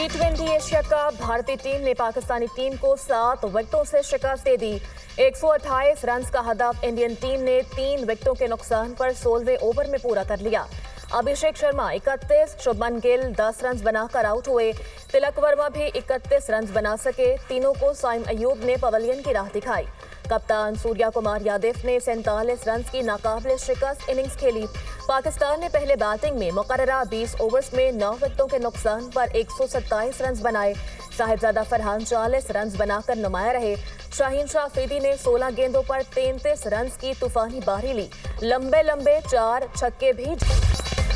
T20 Asia cup भारतीय team ने Pakistani team को 7 विकेटों से शिकस्त दे दी। 128 रन का हदफ इंडियन टीम ने 3 विकेटों के नुकसान पर 16वें ओवर में पूरा कर लिया। अभिषेक शर्मा 31, शुभमन गिल 10 रन बनाकर आउट हुए। तिलक वर्मा भी 31 रन बना सके। तीनों को साइम अयूब ने पवेलियन की राह दिखाई। कप्तान सूर्या कुमार यादव ने 47 रन की नाकाबिले शिकस्त इनिंग्स खेली। पाकिस्तान ने पहले बैटिंग में मुकर्ररा 20 ओवर्स में 9 विकेटों के नुकसान पर 127 रन बनाए। साहिबजादा फरहान 40 रन बनाकर नुमाया रहे। शाहीन शाह अफरीदी ने 16 गेंदों पर 33 रन की तूफानी बारी ली। लंबे 4 छक्के भी।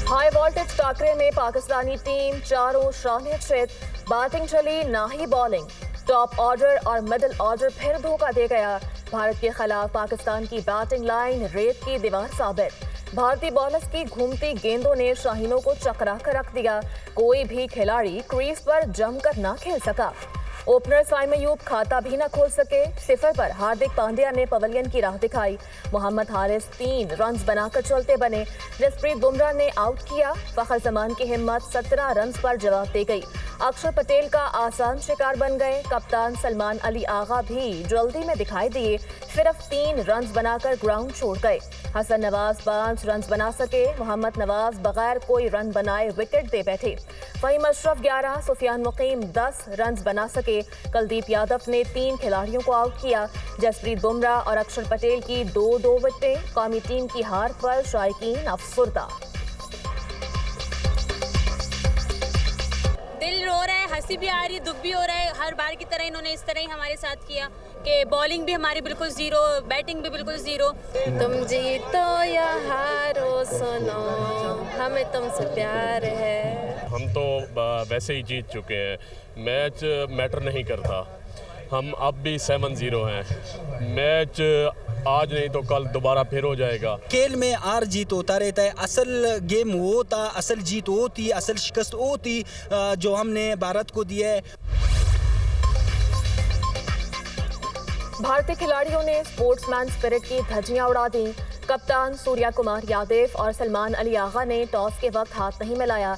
हाई वोल्टेज टाकरे में पाकिस्तानी टीम चारों शानियत। बैटिंग चली ना ही बॉलिंग। टॉप ऑर्डर और मिडिल ऑर्डर फिर धोखा दे गया। भारत के खिलाफ पाकिस्तान की बैटिंग लाइन रेत की दीवार साबित। भारतीय बॉलर्स की घूमती गेंदों ने शाहीनों को चकरा कर रख दिया। कोई भी खिलाड़ी क्रीज पर जमकर ना खेल सका। ओपनर साइम अयूब खाता भी न खोल सके। सिफर पर हार्दिक पांड्या ने पवेलियन की राह दिखाई। मोहम्मद हारिस 3 रन बनाकर चलते बने। जसप्रीत बुमराह ने आउट किया। फखर जमान की हिम्मत 17 रन पर जवाब दे गई। अक्षर पटेल का आसान शिकार बन गए। कप्तान सलमान अली आगा भी जल्दी में दिखाई दिए। सिर्फ 3 रन बनाकर ग्राउंड छोड़ गए। हसन नवाज 5 रन बना सके। मोहम्मद नवाज बगैर कोई रन बनाए विकेट दे बैठे। फहीम अशरफ 11, सुफियान मुकीम 10 रन बना सके। कुलदीप यादव ने 3 खिलाड़ियों को आउट किया। जसप्रीत बुमराह और अक्षर पटेल की 2-2 विकेटें। कौमी टीम की हार पर शायकीन अफसरदा। दिल रो रहा है, हंसी भी आ रही है, दुख भी हो रहा है। हर बार की तरह इन्होंने इस तरह ही हमारे साथ किया कि बॉलिंग भी हमारी बिल्कुल जीरो, बैटिंग भी बिल्कुल जीरो। तुम जीतो या हारो सुनो, हमें तुमसे प्यार है। हम तो वैसे ही जीत चुके हैं, मैच मैटर नहीं करता। हम अब भी 7-0 हैं। मैच आज नहीं तो कल दोबारा फिर हो जाएगा। खेल में हार जीत होता रहता है। असल गेम वो था, असल जीत वो थी, असल शिकस्त वो थी जो हमने भारत को दिया है। भारतीय खिलाड़ियों ने स्पोर्ट्समैन स्पिरिट की धज्जियां उड़ा दी। कप्तान सूर्या कुमार यादव और सलमान अली आगा ने टॉस के वक्त हाथ नहीं मिलाया।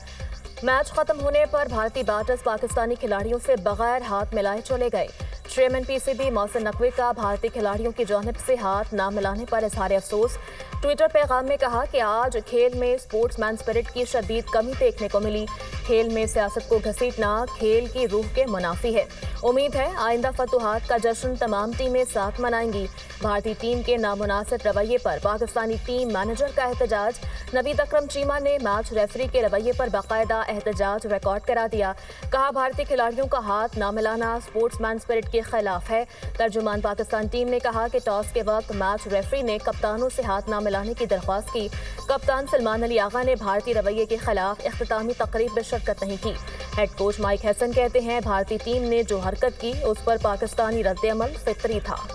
मैच खत्म होने पर भारतीय बैटर्स पाकिस्तानी खिलाड़ियों से बगैर हाथ मिलाए चले गए। चेयरमैन पीसीबी मोहसिन नकवी का भारतीय खिलाड़ियों की जानिब से हाथ न मिलाने पर इजहार अफसोस। ट्विटर पैगाम में कहा कि आज खेल में स्पोर्ट्समैन स्पिरिट की शदीद कमी देखने को मिली। खेल में सियासत को घसीटना खेल की रूह के मुनाफी है। उम्मीद है आइंदा फतुहात का जश्न तमाम टीमें साथ मनाएंगी। भारतीय टीम के नामुनासिब रवैये पर पाकिस्तानी टीम मैनेजर का एहतजाज। नवीद अकरम चीमा ने मैच रेफरी के रवैये पर बाकायदा एहतजाज रिकॉर्ड करा दिया। कहा भारतीय खिलाड़ियों का हाथ न मिलाना स्पोर्ट्समैन स्पिरिट के खिलाफ है। तर्जुमान पाकिस्तान टीम ने कहा कि टॉस के वक्त मैच रेफरी ने कप्तानों से हाथ न मिलाने की दरख्वास्त की। कप्तान सलमान अली आगा ने भारतीय रवैये के खिलाफ इख्तितामी तकरीब में शिरकत नहीं की। हेड कोच माइक हैसन कहते हैं भारतीय टीम ने जो हरकत की उस पर पाकिस्तानी रद्द-ए-अमल फितरी था।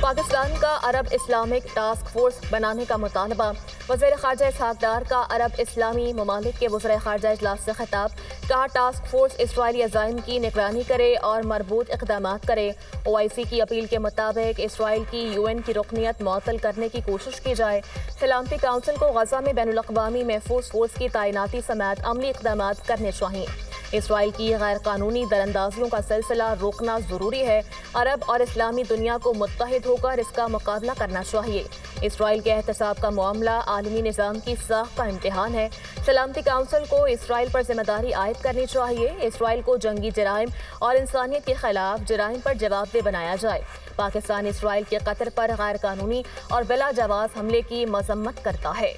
पाकिस्तान का अरब इस्लामिक टास्क फोर्स बनाने का मुतालबा। वज़ीर ख़ारजा इसहाक़ डार का अरब इस्लामी ममालिक के वज़ीर ख़ारजा इजलास से खिताब। कहा टास्क फोर्स इसराइली अज़ाइम की निगरानी करे और मरबूत इक़दामात करे। OIC की अपील के मुताबिक इसराइल की UN की रुकनियत मुअत्तल करने की कोशिश की जाए। सलामती काउंसिल को गज़ा में बैनुल अक़वामी महफूज फोर्स की तैनाती समेत अमली इक़दामात करने चाहिए। इसराइल की गैर कानूनी दरअंदाजियों का सिलसिला रोकना ज़रूरी है। अरब और इस्लामी दुनिया को मुत्तहिद होकर इसका मुकाबला करना चाहिए। इसराइल के एहतसाब का मामला आलमी निज़ाम की साख का इम्तिहान है। सलामती काउंसिल को इसराइल पर जिम्मेदारी आयद करनी चाहिए। इसराइल को जंगी जराइम और इंसानियत के खिलाफ जराइम पर जवाबदेह बनाया जाए। पाकिस्तान इसराइल के कतर पर गैर कानूनी और बिला जवाज़ हमले की मजम्मत करता है।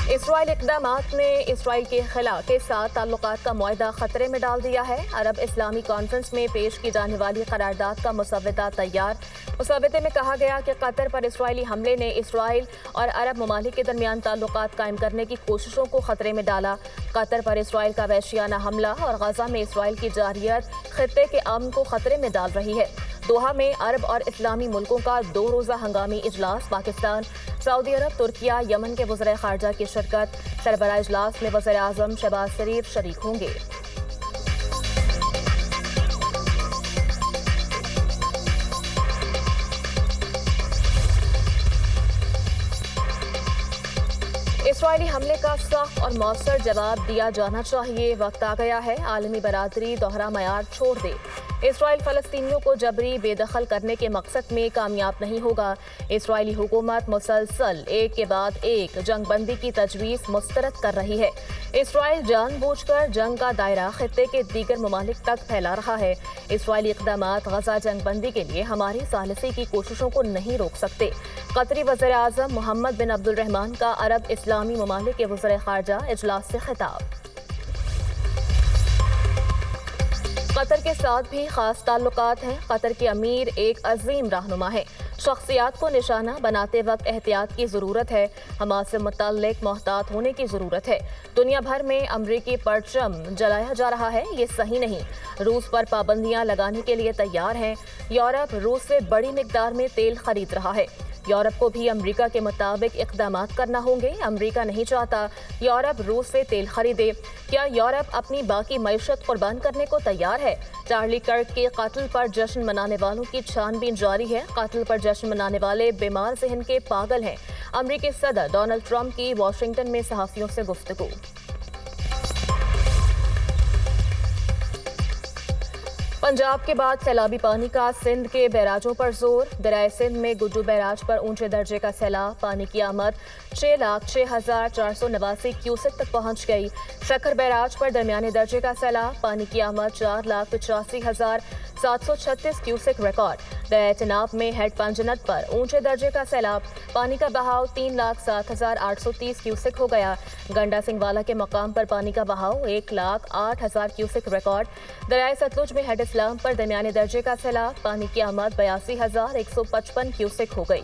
इसराइल इक़दामात ने इसराइल के खिला के साथ ताल्लुकात का मुआहदा खतरे में डाल दिया है। अरब इस्लामी कॉन्फ्रेंस में पेश की जाने वाली करारदाद का मुसव्वदा तैयार। मुसव्वदे में कहा गया कि कतर पर इसराइली हमले ने इसराइल और अरब ममालिक के दरमियान ताल्लुकात कायम करने की कोशिशों को खतरे में डाला। कतर पर इसराइल का वहशियाना हमला और गजा में इसराइल की जारियत खित्ते के अमन को खतरे में डाल रही है। दोहा में अरब और इस्लामी मुल्कों का 2 रोज़ा हंगामी इजलास। पाकिस्तान, सऊदी अरब, तुर्किया, यमन के वज़ीर ख़ारजा की शिरकत। सरबराह इजलास में वज़ीर आज़म शहबाज शरीफ शरीक होंगे। اسرائیلی حملے کا سخت اور مؤثر جواب دیا جانا چاہیے. وقت آ گیا ہے عالمی برادری دوہرا معیار چھوڑ دے. اسرائیل فلسطینیوں کو جبری بے دخل کرنے کے مقصد میں کامیاب نہیں ہوگا. اسرائیلی حکومت مسلسل ایک کے بعد ایک جنگ بندی کی تجویز مسترد کر رہی ہے. اسرائیل جان بوجھ کر جنگ کا دائرہ خطے کے دیگر ممالک تک پھیلا رہا ہے. اسرائیلی اقدامات غزہ جنگ بندی کے لیے ہماری ثالثی کی کوششوں کو نہیں روک سکتے. قطری وزیر اعظم محمد بن عبد الرحمان کا عرب اسلامی ممالک کے وزراء خارجہ اجلاس سے خطاب. قطر کے ساتھ بھی خاص تعلقات ہیں. قطر کے امیر ایک عظیم رہنما ہے. شخصیات کو نشانہ بناتے وقت احتیاط کی ضرورت ہے. حماس سے متعلق محتاط ہونے کی ضرورت ہے. دنیا بھر میں امریکی پرچم جلایا جا رہا ہے. یہ صحیح نہیں. روس پر پابندیاں لگانے کے لیے تیار ہیں. یورپ روس سے بڑی مقدار میں تیل خرید رہا ہے. یورپ کو بھی امریکہ کے مطابق اقدامات کرنا ہوں گے. امریکہ نہیں چاہتا یورپ روس سے تیل خریدے. کیا یورپ اپنی باقی معیشت قربان کرنے کو تیار ہے؟ چارلی کرک کے قتل پر جشن منانے والوں کی چھان بین جاری ہے. قتل پر جشن منانے والے بیمار ذہن کے پاگل ہیں. امریکی صدر ڈونلڈ ٹرمپ کی واشنگٹن میں صحافیوں سے گفتگو. پنجاب کے بعد سیلابی پانی کا سندھ کے بیراجوں پر زور. دریائے سندھ میں گجو بیراج پر اونچے درجے کا سیلاب. پانی کی آمد 6,06,489 کیوسک تک پہنچ گئی. شکر بیراج پر درمیانے درجے کا سیلاب. پانی کی آمد 4,85,736 کیوسک ریکارڈ. دریائے چناب میں ہیڈ پنجنت پر اونچے درجے کا سیلاب. پانی کا بہاؤ 3,07,830 کیوسک ہو گیا. گنڈا سنگھ والا کے مقام پر پانی کا بہاؤ 1,08,000 کیوسک ریکارڈ. دریائے ستلج میں ہیڈ اسلام پر درمیانے درجے کا سیلاب. پانی کی آمد 82,155 کیوسک ہو گئی.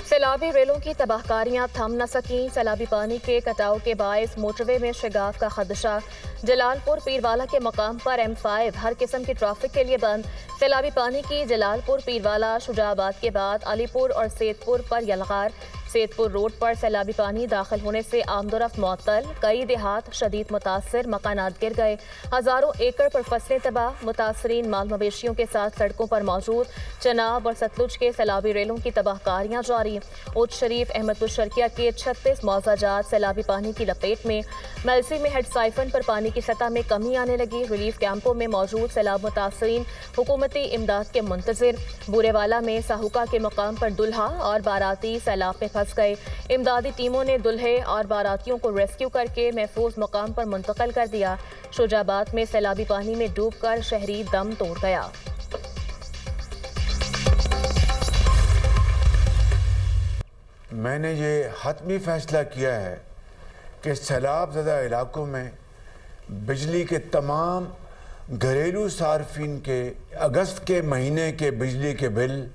سیلابی ریلوں کی تباہ کاریاں تھم نہ سکیں. سیلابی پانی کے کٹاؤ کے باعث موٹر وے میں شگاف کا خدشہ. جلال پور پیروالا کے مقام پر M5 ہر قسم کی ٹریفک کے لیے بند. سیلابی پانی کی جلال پور پیروالا شجاع آباد کے بعد علی پور اور سید پور پر یلغار. سید پور روڈ پر سیلابی پانی داخل ہونے سے آمد و رفت معطل. کئی دیہات شدید متاثر. مکانات گر گئے. ہزاروں ایکڑ پر فصلیں تباہ. متاثرین مال مویشیوں کے ساتھ سڑکوں پر موجود. چناب اور ستلج کے سیلابی ریلوں کی تباہ کاریاں جاری. اوچھ شریف احمد پور شرکیہ کے 36 معاوضہ جات سیلابی پانی کی لپیٹ میں. ملسی میں ہیڈ سائفن پر پانی کی سطح میں کمی آنے لگی. ریلیف کیمپوں میں موجود سیلاب متاثرین حکومتی امداد کے منتظر. بورے والا میں ساہوکا کے مقام پر دلہا اور باراتی سیلاب میں پھنس گئے. امدادی ٹیموں نے دلہے اور باراتیوں کو ریسکیو کر کے محفوظ مقام پر منتقل کر دیا. شجاع آباد میں سیلابی پانی میں ڈوب کر شہری دم توڑ گیا. میں نے یہ حتمی فیصلہ کیا ہے کہ سیلاب زدہ علاقوں میں بجلی کے تمام گھریلو صارفین کے اگست کے مہینے کے بجلی کے بل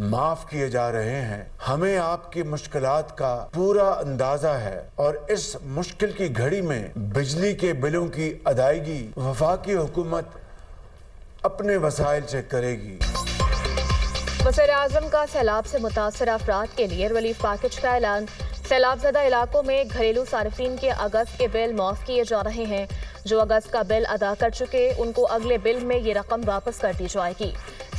معاف کیے جا رہے ہیں. ہمیں آپ کی مشکلات کا پورا اندازہ ہے اور اس مشکل کی گھڑی میں بجلی کے بلوں کی ادائیگی وفاقی حکومت اپنے وسائل سے کرے گی. وزیر اعظم کا سیلاب سے متاثرہ افراد کے لیے ریلیف پیکج کا اعلان. سیلاب زدہ علاقوں میں گھریلو صارفین کے اگست کے بل معاف کیے جا رہے ہیں. جو اگست کا بل ادا کر چکے ان کو اگلے بل میں یہ رقم واپس کر دی جائے گی.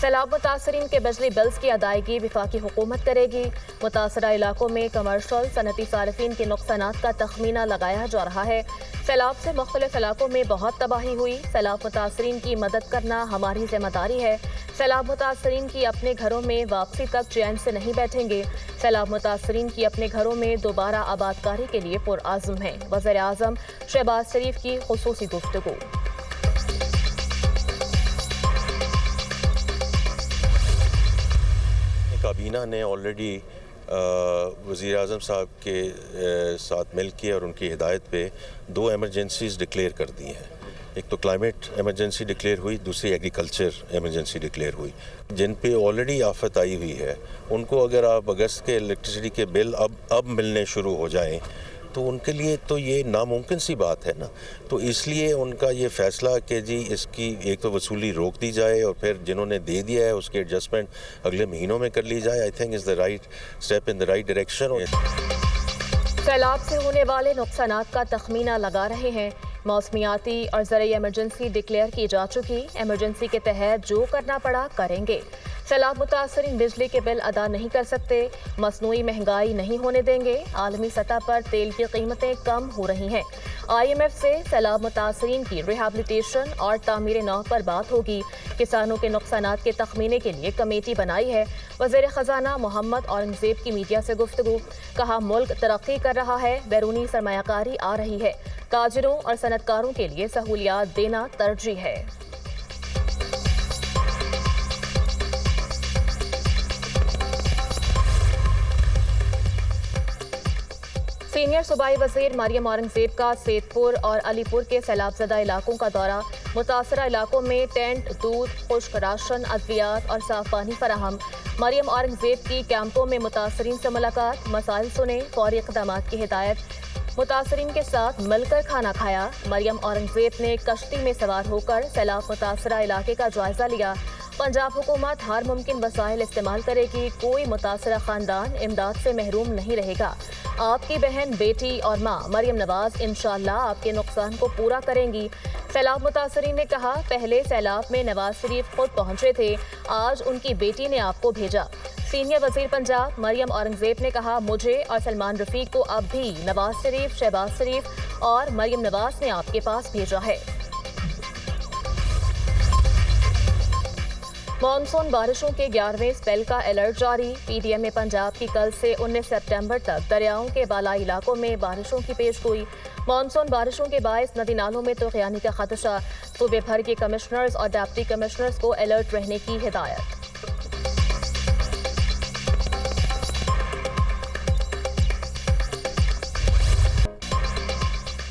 سیلاب متاثرین کے بجلی بلز کی ادائیگی وفاقی حکومت کرے گی. متاثرہ علاقوں میں کمرشل صنعتی صارفین کے نقصانات کا تخمینہ لگایا جا رہا ہے. سیلاب سے مختلف علاقوں میں بہت تباہی ہوئی. سیلاب متاثرین کی مدد کرنا ہماری ذمہ داری ہے. سیلاب متاثرین کی اپنے گھروں میں واپسی تک چین سے نہیں بیٹھیں گے. سیلاب متاثرین کی اپنے گھروں میں دوبارہ آبادکاری کے لیے پرعزم ہیں. وزیر اعظم شہباز شریف کی خصوصی گفتگو. کابینہ نے آلریڈی وزیر اعظم صاحب کے ساتھ مل کے اور ان کی ہدایت پہ 2 ایمرجنسیز ڈکلیئر کر دی ہیں. ایک تو کلائمیٹ ایمرجنسی ڈکلیئر ہوئی, دوسری ایگریکلچر ایمرجنسی ڈکلیئر ہوئی. جن پہ آلریڈی آفت آئی ہوئی ہے ان کو اگر آپ اگست کے الیکٹریسٹی کے بل اب ملنے شروع ہو جائیں تو ان کے لیے تو یہ ناممکن سی بات ہے نا. تو اس لیے ان کا یہ فیصلہ کہ جی اس کی ایک تو وصولی روک دی جائے اور پھر جنہوں نے دے دیا ہے اس کی ایڈجسٹمنٹ اگلے مہینوں میں کر لی جائے. I think is the right step in the right direction. سیلاب سے ہونے والے نقصانات کا تخمینہ لگا رہے ہیں. मौसमियाती और ज़रूरी एमरजेंसी डिक्लेयर की जा चुकी। एमरजेंसी के तहत जो करना पड़ा करेंगे। सैलाब मुतासरीन बिजली के बिल अदा नहीं कर सकते। मसनूई महंगाई नहीं होने देंगे। आलमी सतह पर तेल की कीमतें कम हो रही हैं। IMF से सैलाब मुतासरीन की रिहैबिलिटेशन और तामीर नौ पर बात होगी। किसानों के नुकसानात के तखमीने के लिए कमेटी बनाई है। वज़ीर ख़जाना मोहम्मद औरंगज़ेब की मीडिया से गुफ्तगू। कहा मुल्क तरक्की कर रहा है, बैरूनी सरमायाकारी आ रही है। ताजिरों और सनतकारों के लिए सहूलियात देना तरजीह है। सीनियर सूबाई वज़ीर मरियम औरंगज़ेब का सैदपुर और अलीपुर के सैलाबज़दा इलाकों का दौरा। मुतासरा इलाकों में टेंट, दूध, खुश्क राशन, अद्वियात और साफ पानी फराहम। मरियम औरंगज़ेब की कैंपों में मुतासरीन से मुलाकात। मसाइल सुने, फौरी इक़दामात की हिदायत। मुतासरीन के साथ मिलकर खाना खाया। मरियम औरंगज़ेब ने कश्ती में सवार होकर सैलाब मुतासरा इलाके का जायजा लिया। पंजाब हुकूमत हर मुमकिन वसाइल इस्तेमाल करेगी। कोई मुतासरा खानदान इमदाद से महरूम नहीं रहेगा। आपकी बहन, बेटी और माँ मरियम नवाज इंशाअल्लाह आपके नुकसान को पूरा करेंगी। सैलाब मुतासरीन ने कहा, पहले सैलाब में नवाज शरीफ खुद पहुंचे थे, आज उनकी बेटी ने आपको भेजा। सीनियर वजीर पंजाब मरियम औरंगज़ेब ने कहा, मुझे और सलमान रफीक को अब भी नवाज शरीफ, शहबाज शरीफ और मरियम नवाज ने आपके पास भेजा है। मॉनसून बारिशों के 11वें स्पेल का अलर्ट जारी। PDM में पंजाब की कल से 19 सितंबर तक दरियाओं के बालाई इलाकों में बारिशों की पेशगोई। मॉनसून बारिशों के बायस नदी नालों में तूफ़ानी का खदशा। सूबे भर के कमिश्नर्स और डिप्टी कमिश्नर्स को अलर्ट रहने की हिदायत।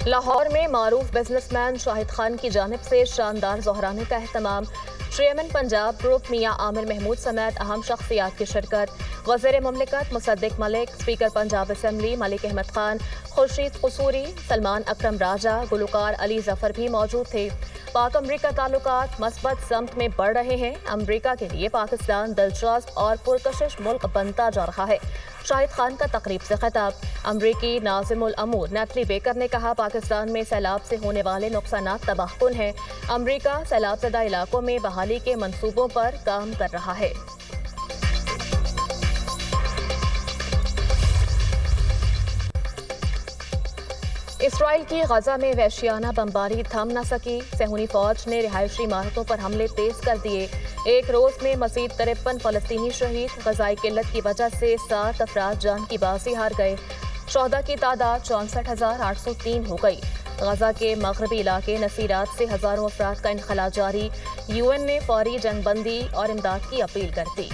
लाहौर में मारूफ बिजनेसमैन शाहिद खान की जानिब से शानदार ज़ोहराने का एहतमाम। चेयरमैन पंजाब ग्रुप मियां आमिर महमूद समेत अहम शख्सियात की शिरकत। वज़ीर मुमलिकत मुसद्दिक मलिक, स्पीकर पंजाब असम्बली मलिक अहमद खान, खुर्शीद कसूरी, सलमान अकरम राजा, गुलकार अली जफर भी मौजूद थे। पाक अमरीका ताल्लुकात मस्बत समत में बढ़ रहे हैं। अमरीका के लिए पाकिस्तान दिलचस्प और पुरकशिश मुल्क बनता जा रहा है। शाहिद खान का तकरीब से खिताब। अमरीकी नाज़िमुल अमूर नेटली बेकर ने कहा, पाकिस्तान में सैलाब से होने वाले नुकसानात तबाहकुन हैं। अमरीका सैलाबज़दा इलाकों में बहाली के मंसूबों पर काम कर रहा है। इसराइल की गजा में वहशियाना बमबारी थम न सकी। सहूनी फौज ने रिहायशी इमारतों पर हमले तेज कर दिए। एक रोज में मजीद 53 फलस्तीनी शहीद। गजाई किल्लत की वजह से 7 अफराद जान की बाजी हार गए। शोहदा की तादाद 64,803 हो गई। गजा के मगरबी इलाके नसीरात से हजारों अफराद का इनखला जारी। UN ने फौरी जंगबंदी और इमदाद की अपील कर दी।